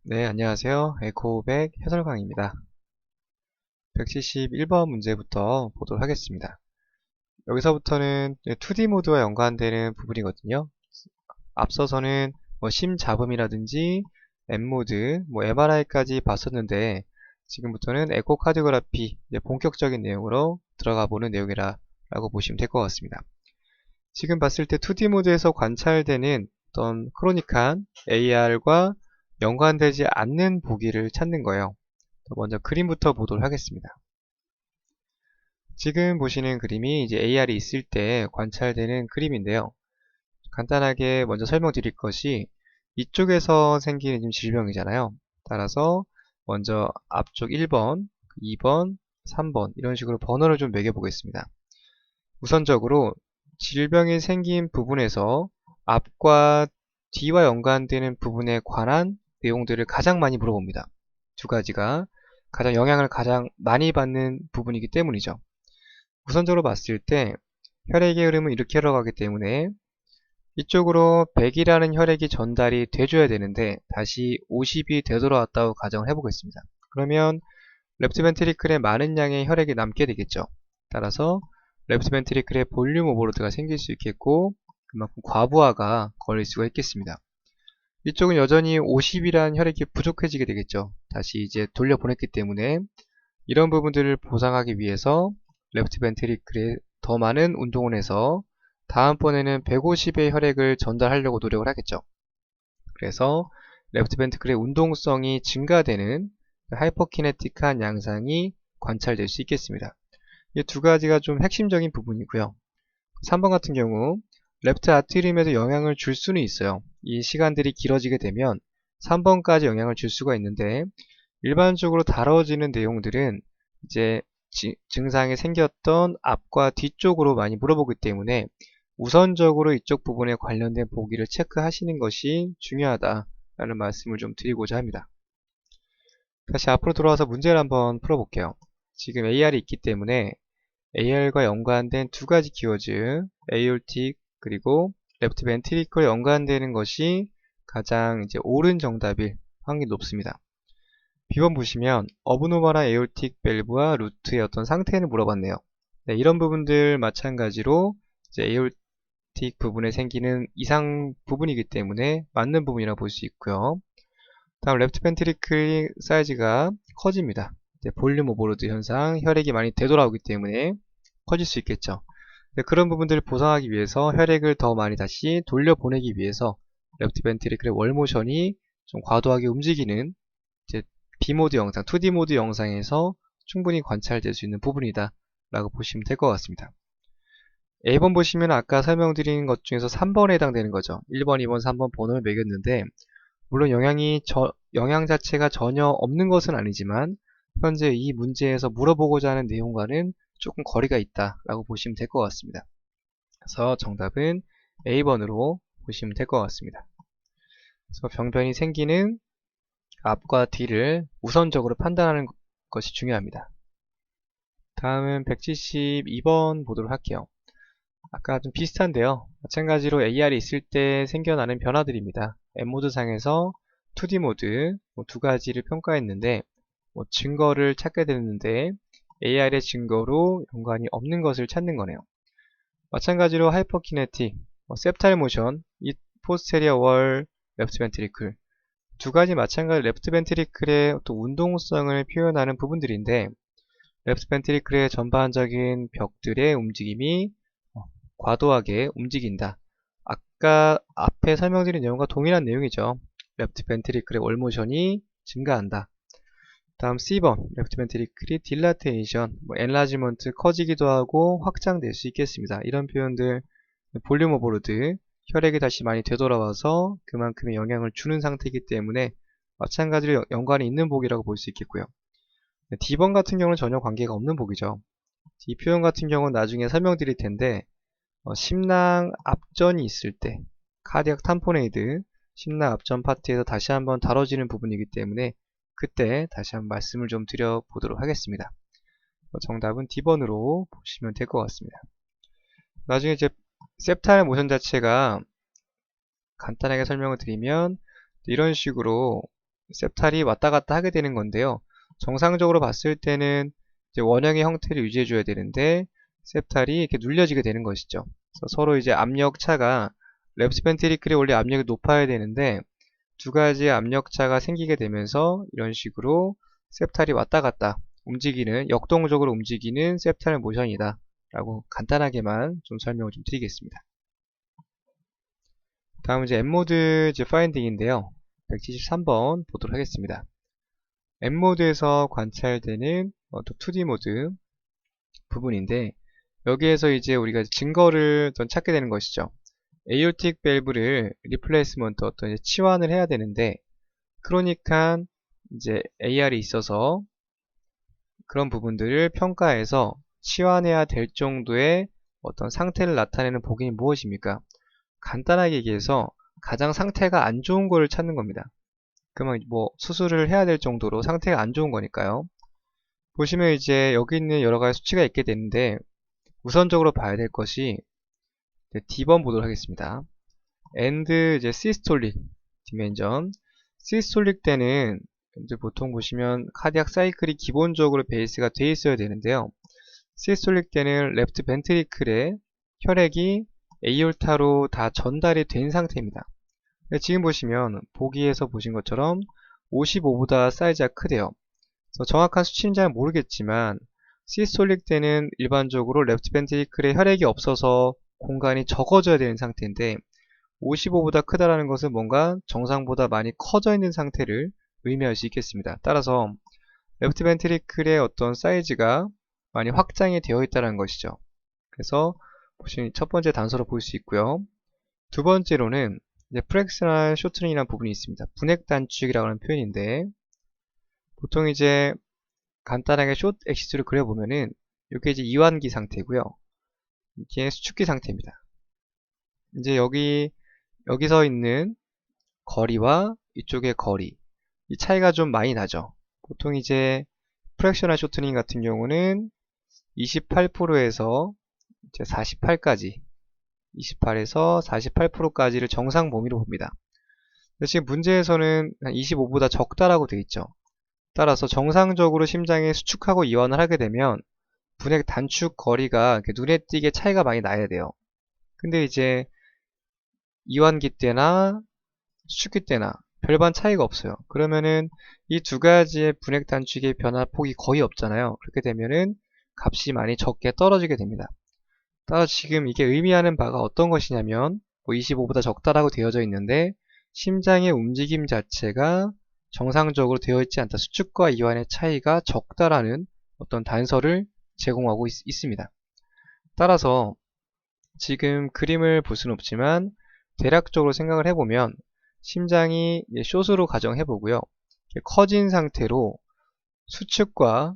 네, 안녕하세요. 에코백 해설강입니다. 171번 문제부터 보도록 하겠습니다. 여기서부터는 2D 모드와 연관되는 부분이거든요. 앞서서는 심 잡음이라든지 M모드, MRI까지 봤었는데 지금부터는 에코카디오그래피 본격적인 내용으로 들어가 보는 내용이라고 보시면 될 것 같습니다. 지금 봤을 때 2D 모드에서 관찰되는 어떤 크로닉한 AR과 연관되지 않는 보기를 찾는 거예요. 먼저 그림부터 보도록 하겠습니다. 지금 보시는 그림이 이제 AR이 있을 때 관찰되는 그림인데요. 간단하게 먼저 설명드릴 것이 이쪽에서 생기는 지금 질병이잖아요. 따라서 먼저 앞쪽 1번, 2번, 3번 이런 식으로 번호를 좀 매겨보겠습니다. 우선적으로 질병이 생긴 부분에서 앞과 뒤와 연관되는 부분에 관한 내용들을 가장 많이 물어봅니다. 두 가지가 가장 영향을 가장 많이 받는 부분이기 때문이죠. 우선적으로 봤을 때 혈액의 흐름은 이렇게 흘러가기 때문에 이쪽으로 100이라는 혈액이 전달이 돼줘야 되는데 다시 50이 되돌아왔다고 가정을 해보겠습니다. 그러면 레프트 벤트리클에 많은 양의 혈액이 남게 되겠죠. 따라서 레프트 벤트리클에 볼륨 오버로드가 생길 수 있겠고 그만큼 과부하가 걸릴 수가 있겠습니다. 이쪽은 여전히 50이라는 혈액이 부족해지게 되겠죠. 다시 이제 돌려보냈기 때문에 이런 부분들을 보상하기 위해서 레프트 벤트리클에 더 많은 운동을 해서 다음번에는 150의 혈액을 전달하려고 노력을 하겠죠. 그래서 레프트 벤트클의 운동성이 증가되는 하이퍼키네틱한 양상이 관찰될 수 있겠습니다. 이 두 가지가 좀 핵심적인 부분이고요. 3번 같은 경우 레프트 아트리움에도 영향을 줄 수는 있어요. 이 시간들이 길어지게 되면 3번까지 영향을 줄 수가 있는데 일반적으로 다뤄지는 내용들은 이제 증상이 생겼던 앞과 뒤쪽으로 많이 물어보기 때문에 우선적으로 이쪽 부분에 관련된 보기를 체크하시는 것이 중요하다라는 말씀을 좀 드리고자 합니다. 다시 앞으로 돌아와서 문제를 한번 풀어볼게요. 지금 AR이 있기 때문에 AR과 연관된 두 가지 키워드, 에이올틱 그리고 레프트 벤트리클에 연관되는 것이 가장 이제 옳은 정답일 확률이 높습니다. B번 보시면 어브노멀한 에올틱 밸브와 루트의 어떤 상태를 물어봤네요. 네, 이런 부분들 마찬가지로 이제 에올틱 부분에 생기는 이상 부분이기 때문에 맞는 부분이라고 볼 수 있고요. 다음 레프트 벤트리클 사이즈가 커집니다. 볼륨 오버로드 현상, 혈액이 많이 되돌아오기 때문에 커질 수 있겠죠. 그런 부분들을 보상하기 위해서 혈액을 더 많이 다시 돌려보내기 위해서 레프트 벤트리클의 월모션이 좀 과도하게 움직이는 이제 B모드 영상, 2D 모드 영상에서 충분히 관찰될 수 있는 부분이다 라고 보시면 될 것 같습니다. A번 보시면 아까 설명드린 것 중에서 3번에 해당되는 거죠. 1번, 2번, 3번 번호를 매겼는데 물론 영향 자체가 전혀 없는 것은 아니지만 현재 이 문제에서 물어보고자 하는 내용과는 조금 거리가 있다라고 보시면 될 것 같습니다. 그래서 정답은 A번으로 보시면 될 것 같습니다. 그래서 병변이 생기는 앞과 뒤를 우선적으로 판단하는 것이 중요합니다. 다음은 172번 보도록 할게요. 아까 좀 비슷한데요. 마찬가지로 AR이 있을 때 생겨나는 변화들입니다. M모드 상에서 2D 모드 두 가지를 평가했는데 증거를 찾게 되는데 AR의 증거로 연관이 없는 것을 찾는 거네요. 마찬가지로 하이퍼키네틱, 셉타일 모션, 이 포스테리어 월, 레프트 벤트리클 두 가지 마찬가지로 레프트 벤트리클의 또 운동성을 표현하는 부분들인데 레프트 벤트리클의 전반적인 벽들의 움직임이 과도하게 움직인다. 아까 앞에 설명드린 내용과 동일한 내용이죠. 레프트 벤트리클의 월모션이 증가한다. 다음 C번 레프트 벤트리클이 딜라테이션, 엔라지먼트 커지기도 하고 확장될 수 있겠습니다. 이런 표현들 볼륨 오버로드 혈액이 다시 많이 되돌아와서 그만큼의 영향을 주는 상태이기 때문에 마찬가지로 연관이 있는 보기라고 볼 수 있겠고요. D번 같은 경우는 전혀 관계가 없는 보기죠. 이 표현 같은 경우는 나중에 설명드릴 텐데 심낭 압전이 있을 때 카디악 탐포네이드 심낭 압전 파트에서 다시 한번 다뤄지는 부분이기 때문에 그때 다시 한번 말씀을 좀 드려보도록 하겠습니다. 정답은 D번으로 보시면 될 것 같습니다. 나중에 이제 셉타일 모션 자체가 간단하게 설명을 드리면 이런 식으로 셉탈이 왔다 갔다 하게 되는 건데요. 정상적으로 봤을 때는 이제 원형의 형태를 유지해 줘야 되는데 셉탈이 이렇게 눌려지게 되는 것이죠. 그래서 서로 이제 압력 차가 레프트 벤트리클이 원래 압력이 높아야 되는데 두 가지 압력 차가 생기게 되면서 이런 식으로 셉탈이 왔다 갔다 움직이는, 역동적으로 움직이는 셉탈 모션이다 라고 간단하게만 좀 설명을 좀 드리겠습니다. 다음은 이제 M모드 이제 파인딩인데요. 173번 보도록 하겠습니다. M모드에서 관찰되는 또 2D 모드 부분인데, 여기에서 이제 우리가 증거를 찾게 되는 것이죠. 에이올틱 밸브를 리플레이스먼트 어떤 치환을 해야 되는데, 크로닉한 이제 AR이 있어서 그런 부분들을 평가해서 치환해야 될 정도의 어떤 상태를 나타내는 복인이 무엇입니까? 간단하게 얘기해서 가장 상태가 안 좋은 거를 찾는 겁니다. 그러면 뭐 수술을 해야 될 정도로 상태가 안 좋은 거니까요. 보시면 이제 여기 있는 여러 가지 수치가 있게 되는데, 우선적으로 봐야 될 것이 D번 보도록 하겠습니다. and 이제 시스톨릭 디멘전. 시스톨릭 때는 이제 보통 보시면 카디악 사이클이 기본적으로 베이스가 돼 있어야 되는데요. 시스톨릭 때는 레프트 벤트리클에 혈액이 에이올타로 다 전달이 된 상태입니다. 지금 보시면 보기에서 보신 것처럼 55보다 사이즈가 크대요. 그래서 정확한 수치는 잘 모르겠지만 시스톨릭 때는 일반적으로 레프트 벤트리클에 혈액이 없어서 공간이 적어져야 되는 상태인데 55보다 크다라는 것은 뭔가 정상보다 많이 커져 있는 상태를 의미할 수 있겠습니다. 따라서 레프트 벤트리클의 어떤 사이즈가 많이 확장이 되어 있다는 것이죠. 그래서 보시면 첫 번째 단서로 볼 수 있고요. 두 번째로는 이제 프랙셔널 쇼트닝이라는 부분이 있습니다. 분액 단축이라고 하는 표현인데, 보통 이제 간단하게 숏 엑시스를 그려보면은 이게 이제 이완기 상태고요. 이게 수축기 상태입니다. 이제 여기서 있는 거리와 이쪽의 거리, 이 차이가 좀 많이 나죠. 보통 이제 프랙셔널 쇼트닝 같은 경우는 28%에서 이제 48까지, 28에서 48%까지를 정상 범위로 봅니다. 지금 문제에서는 한 25보다 적다라고 되어 있죠. 따라서 정상적으로 심장이 수축하고 이완을 하게 되면 분액 단축 거리가 눈에 띄게 차이가 많이 나야 돼요. 근데 이제 이완기 때나 수축기 때나 별반 차이가 없어요. 그러면은 이 두 가지의 분액 단축의 변화폭이 거의 없잖아요. 그렇게 되면은 값이 많이 적게 떨어지게 됩니다. 따라서 지금 이게 의미하는 바가 어떤 것이냐면 25보다 적다라고 되어져 있는데 심장의 움직임 자체가 정상적으로 되어 있지 않다. 수축과 이완의 차이가 적다라는 어떤 단서를 제공하고 있습니다. 따라서 지금 그림을 볼 수는 없지만 대략적으로 생각을 해보면 심장이 숏으로 가정해보고요. 커진 상태로 수축과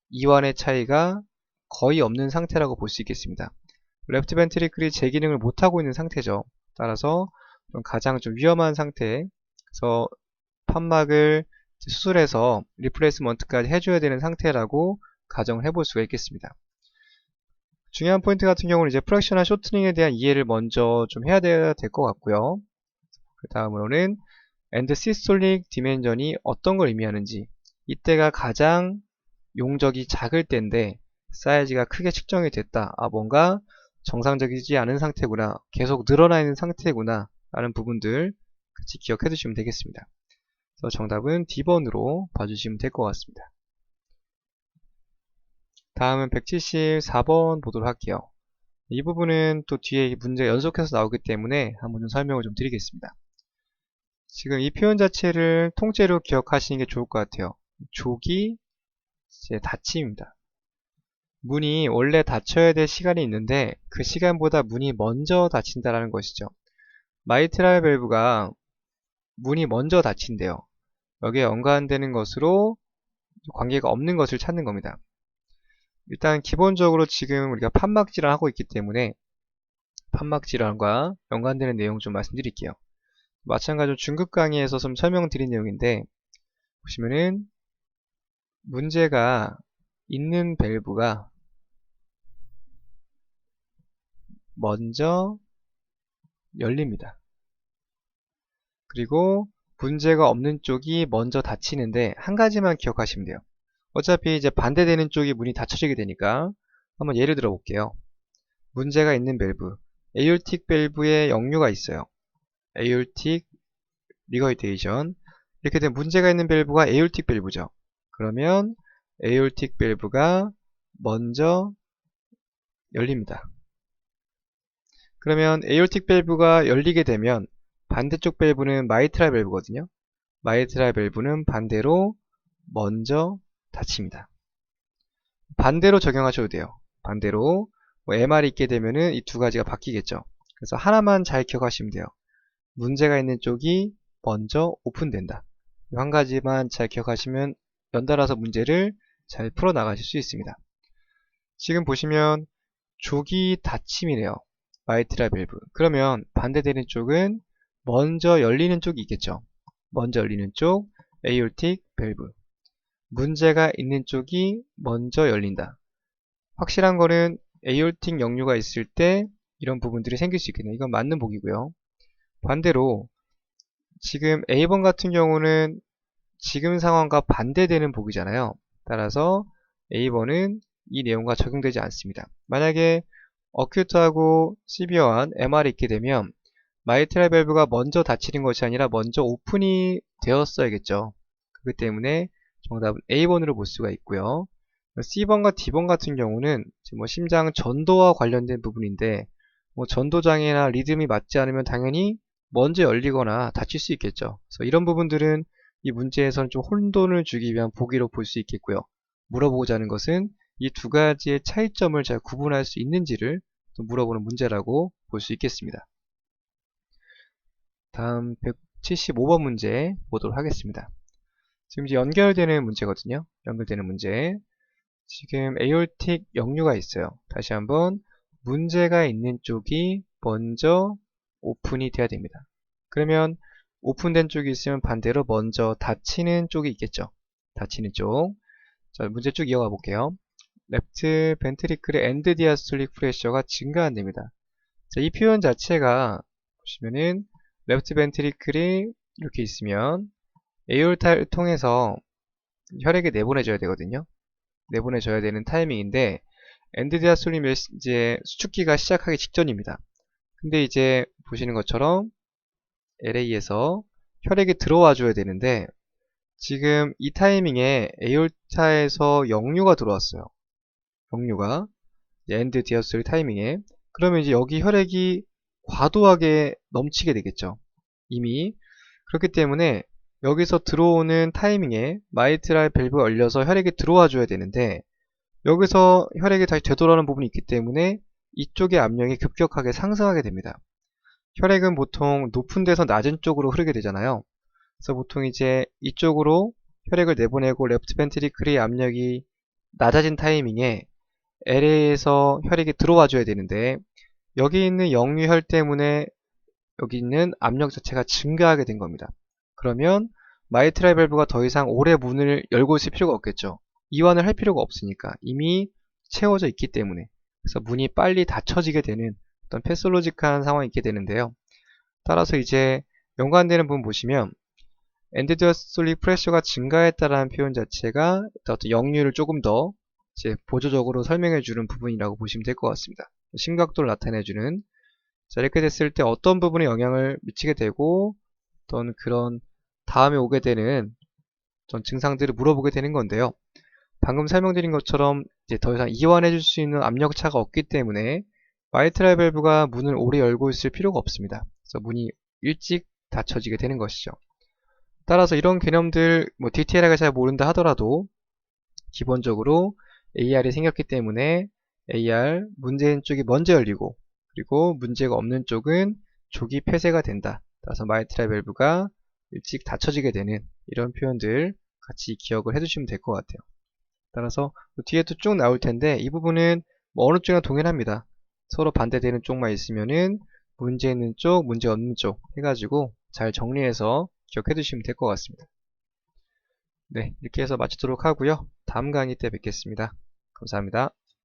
이완의 차이가 거의 없는 상태라고 볼 수 있겠습니다. 레프트 벤트리클이 제 기능을 못하고 있는 상태죠. 따라서 가장 좀 위험한 상태에서 판막을 수술해서 리플레이스먼트까지 해줘야 되는 상태라고 가정을 해볼 수가 있겠습니다. 중요한 포인트 같은 경우는 이제 프랙셔널 쇼트닝에 대한 이해를 먼저 좀 해야 될 것 같고요. 그 다음으로는 엔드 시스톨릭 디멘전이 어떤 걸 의미하는지, 이때가 가장 용적이 작을 때인데 사이즈가 크게 측정이 됐다. 뭔가 정상적이지 않은 상태구나. 계속 늘어나 있는 상태구나. 라는 부분들 같이 기억해 두시면 되겠습니다. 그래서 정답은 D번으로 봐주시면 될 것 같습니다. 다음은 174번 보도록 할게요. 이 부분은 또 뒤에 문제가 연속해서 나오기 때문에 한번 좀 설명을 좀 드리겠습니다. 지금 이 표현 자체를 통째로 기억하시는 게 좋을 것 같아요. 족이 이제 닫힘입니다. 문이 원래 닫혀야 될 시간이 있는데 그 시간보다 문이 먼저 닫힌다라는 것이죠. 마이트랄 밸브가 문이 먼저 닫힌대요. 여기에 연관되는 것으로 관계가 없는 것을 찾는 겁니다. 일단 기본적으로 지금 우리가 판막 질환을 하고 있기 때문에 판막 질환과 연관되는 내용 좀 말씀드릴게요. 마찬가지로 중급 강의에서 좀 설명드린 내용인데, 보시면은 문제가 있는 밸브가 먼저 열립니다. 그리고 문제가 없는 쪽이 먼저 닫히는데 한 가지만 기억하시면 돼요. 어차피 이제 반대되는 쪽이 문이 닫혀지게 되니까 한번 예를 들어 볼게요. 문제가 있는 밸브, 에올틱 밸브에 역류가 있어요. 에올틱 리거이테이션. 이렇게 되면 문제가 있는 밸브가 에올틱 밸브죠. 그러면 에올틱 밸브가 먼저 열립니다. 그러면 에올틱 밸브가 열리게 되면 반대쪽 밸브는 마이트랄 밸브거든요. 마이트랄 밸브는 반대로 먼저 닫힙니다. 반대로 적용하셔도 돼요. 반대로 뭐 MR이 있게 되면은 이 두 가지가 바뀌겠죠. 그래서 하나만 잘 기억하시면 돼요. 문제가 있는 쪽이 먼저 오픈된다. 한 가지만 잘 기억하시면 연달아서 문제를 잘 풀어 나가실 수 있습니다. 지금 보시면 쪽이 닫힘이네요. 마이트랄 밸브. 그러면 반대되는 쪽은 먼저 열리는 쪽이 있겠죠. 먼저 열리는 쪽, 에올틱 밸브. 문제가 있는 쪽이 먼저 열린다. 확실한 거는 에올틱 역류가 있을 때 이런 부분들이 생길 수 있겠네요. 이건 맞는 보기고요. 반대로 지금 A번 같은 경우는 지금 상황과 반대되는 보기잖아요. 따라서 A번은 이 내용과 적용되지 않습니다. 만약에 어큐트하고 시비어한 MR이 있게 되면 마이트랄 밸브가 먼저 닫히는 것이 아니라 먼저 오픈이 되었어야겠죠. 그렇기 때문에 정답은 A번으로 볼 수가 있고요. C번과 D번 같은 경우는 뭐 심장 전도와 관련된 부분인데 뭐 전도장애나 리듬이 맞지 않으면 당연히 먼저 열리거나 닫힐 수 있겠죠. 그래서 이런 부분들은 이 문제에서는 좀 혼돈을 주기 위한 보기로 볼 수 있겠고요. 물어보고자 하는 것은 이 두 가지의 차이점을 잘 구분할 수 있는지를 또 물어보는 문제라고 볼 수 있겠습니다. 다음 175번 문제 보도록 하겠습니다. 지금 이제 연결되는 문제거든요. 연결되는 문제. 지금 에올틱 역류가 있어요. 다시 한번 문제가 있는 쪽이 먼저 오픈이 돼야 됩니다. 그러면 오픈된 쪽이 있으면 반대로 먼저 닫히는 쪽이 있겠죠. 닫히는 쪽. 자, 문제 쭉 이어가 볼게요. 레프트 벤트리클의 엔드 디아스톨릭 프레셔가 증가한답니다. 자, 이 표현 자체가 보시면은 레프트 벤트리클이 이렇게 있으면 에올타를 통해서 혈액에 내보내줘야 되거든요. 내보내줘야 되는 타이밍인데 엔드 디아스톨릭 이제 수축기가 시작하기 직전입니다. 근데 이제 보시는 것처럼 LA에서 혈액이 들어와 줘야 되는데 지금 이 타이밍에 에올타에서 역류가 들어왔어요. 역류가 엔드 디아스톨릭 타이밍에. 그러면 이제 여기 혈액이 과도하게 넘치게 되겠죠. 이미. 그렇기 때문에 여기서 들어오는 타이밍에 마이트랄 밸브가 열려서 혈액이 들어와 줘야 되는데 여기서 혈액이 다시 되돌아오는 부분이 있기 때문에 이쪽의 압력이 급격하게 상승하게 됩니다. 혈액은 보통 높은 데서 낮은 쪽으로 흐르게 되잖아요. 그래서 보통 이제 이쪽으로 혈액을 내보내고 레프트 벤트리클의 압력이 낮아진 타이밍에 LA에서 혈액이 들어와 줘야 되는데 여기 있는 역류혈 때문에 여기 있는 압력 자체가 증가하게 된 겁니다. 그러면 마이트랄 밸브가 더 이상 오래 문을 열고 있을 필요가 없겠죠. 이완을 할 필요가 없으니까 이미 채워져 있기 때문에. 그래서 문이 빨리 닫혀지게 되는 어떤 패솔로직한 상황이 있게 되는데요. 따라서 이제 연관되는 부분 보시면 엔드 디아스톨릭 프레셔가 증가했다라는 표현 자체가 어떤 역류를 조금 더 이제 보조적으로 설명해 주는 부분이라고 보시면 될 것 같습니다. 심각도를 나타내 주는. 자, 이렇게 됐을 때 어떤 부분에 영향을 미치게 되고 어떤 그런 다음에 오게 되는 어떤 증상들을 물어보게 되는 건데요. 방금 설명드린 것처럼 이제 더 이상 이완해 줄 수 있는 압력차가 없기 때문에 마이트랄 밸브가 문을 오래 열고 있을 필요가 없습니다. 그래서 문이 일찍 닫혀지게 되는 것이죠. 따라서 이런 개념들 뭐 디테일하게 잘 모른다 하더라도 기본적으로 AR이 생겼기 때문에 AR 문제인 쪽이 먼저 열리고 그리고 문제가 없는 쪽은 쪽이 폐쇄가 된다. 따라서 마이트랄 밸브가 일찍 닫혀지게 되는 이런 표현들 같이 기억을 해두시면 될 것 같아요. 따라서 뒤에도 쭉 나올 텐데 이 부분은 뭐 어느 쪽이나 동일합니다. 서로 반대되는 쪽만 있으면은 문제 있는 쪽, 문제 없는 쪽 해가지고 잘 정리해서 기억해 두시면 될 것 같습니다. 네, 이렇게 해서 마치도록 하고요. 다음 강의 때 뵙겠습니다. 감사합니다.